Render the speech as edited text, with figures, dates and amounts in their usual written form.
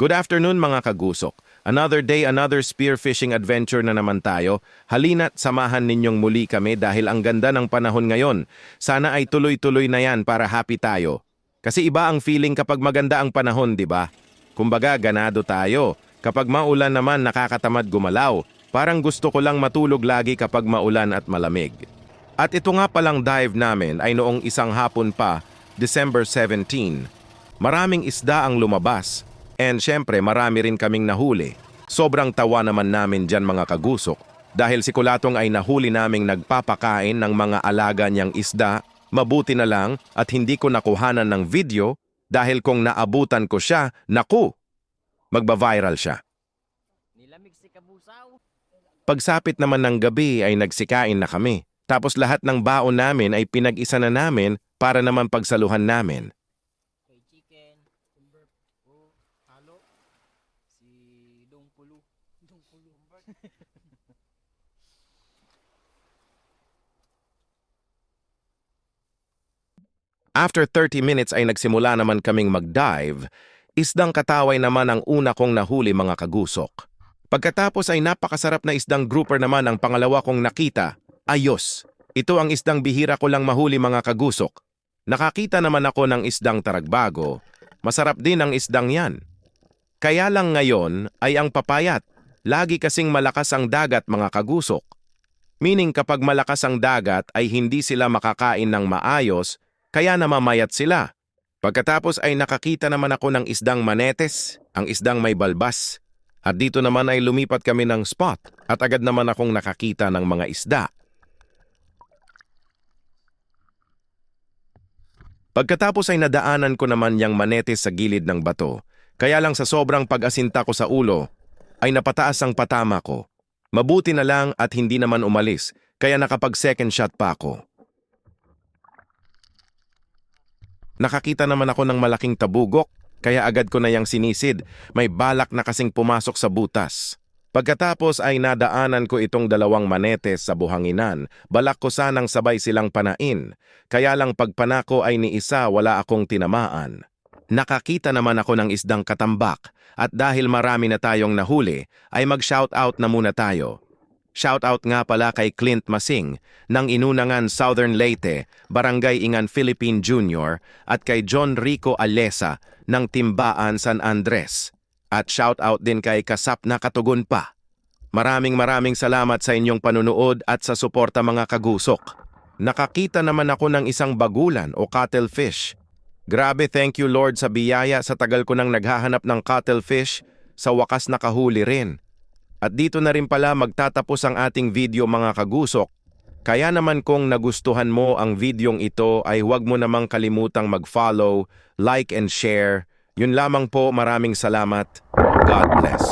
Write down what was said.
Good afternoon mga kagusok. Another day, another spearfishing adventure na naman tayo. Halina't samahan ninyong muli kami dahil ang ganda ng panahon ngayon. Sana ay tuloy-tuloy na yan para happy tayo. Kasi iba ang feeling kapag maganda ang panahon, di ba? Kumbaga, ganado tayo. Kapag maulan naman, nakakatamad gumalaw. Parang gusto ko lang matulog lagi kapag maulan at malamig. At ito nga palang dive namin ay noong isang hapon pa, December 17. Maraming isda ang lumabas. And syempre marami rin kaming nahuli. Sobrang tawa naman namin dyan mga kagusok dahil si Kulatong ay nahuli naming nagpapakain ng mga alaga niyang isda. Mabuti na lang at hindi ko nakuhanan ng video dahil kung naabutan ko siya, naku, magba-viral siya. Nilamig si Kabusaw. Pagsapit naman ng gabi ay nagsikain na kami. Tapos lahat ng baon namin ay pinag-isa na namin para naman pagsaluhan namin. Kay chicken. Halo. Si Dongpulu. Dongpulu. After 30 minutes ay nagsimula naman kaming mag-dive. Isdang kataway naman ang una kong nahuli mga kagusok. Pagkatapos ay napakasarap na isdang grouper naman ang pangalawa kong nakita. Ayos! Ito ang isdang bihira ko lang mahuli mga kagusok. Nakakita naman ako ng isdang taragbago. Masarap din ang isdang yan. Kaya lang ngayon ay ang papayat. Lagi kasing malakas ang dagat mga kagusok. Meaning kapag malakas ang dagat ay hindi sila makakain ng maayos, kaya namamayat sila. Pagkatapos ay nakakita naman ako ng isdang manetes, ang isdang may balbas. At dito naman ay lumipat kami ng spot at agad naman akong nakakita ng mga isda. Pagkatapos ay nadaanan ko naman yang manetes sa gilid ng bato. Kaya lang sa sobrang pag-asinta ko sa ulo, ay napataas ang patama ko. Mabuti na lang at hindi naman umalis, kaya nakapag second shot pa ako. Nakakita naman ako ng malaking tabugok, kaya agad ko na yang sinisid. May balak na kasing pumasok sa butas. Pagkatapos ay nadaanan ko itong dalawang manetes sa buhanginan. Balak ko sanang sabay silang panain. Kaya lang pagpanako ay ni isa wala akong tinamaan. Nakakita naman ako ng isdang katambak at dahil marami na tayong nahuli ay mag-shoutout na muna tayo. Shoutout nga pala kay Clint Masing ng Inunangan Southern Leyte, Barangay Ingan Philippine Jr. at kay John Rico Alesa ng Timbaan San Andres. At shoutout din kay Kasap na Katugon pa. Maraming salamat sa inyong panunood at sa suporta mga kagusok. Nakakita naman ako ng isang bagulan o cuttlefish. Grabe, thank you Lord sa biyaya sa tagal ko nang naghahanap ng cuttlefish, sa wakas nakahuli rin. At dito na rin pala magtatapos ang ating video mga kagusok. Kaya naman kung nagustuhan mo ang videong ito ay huwag mo namang kalimutang mag-follow, like and share. Yun lamang po, maraming salamat. God bless.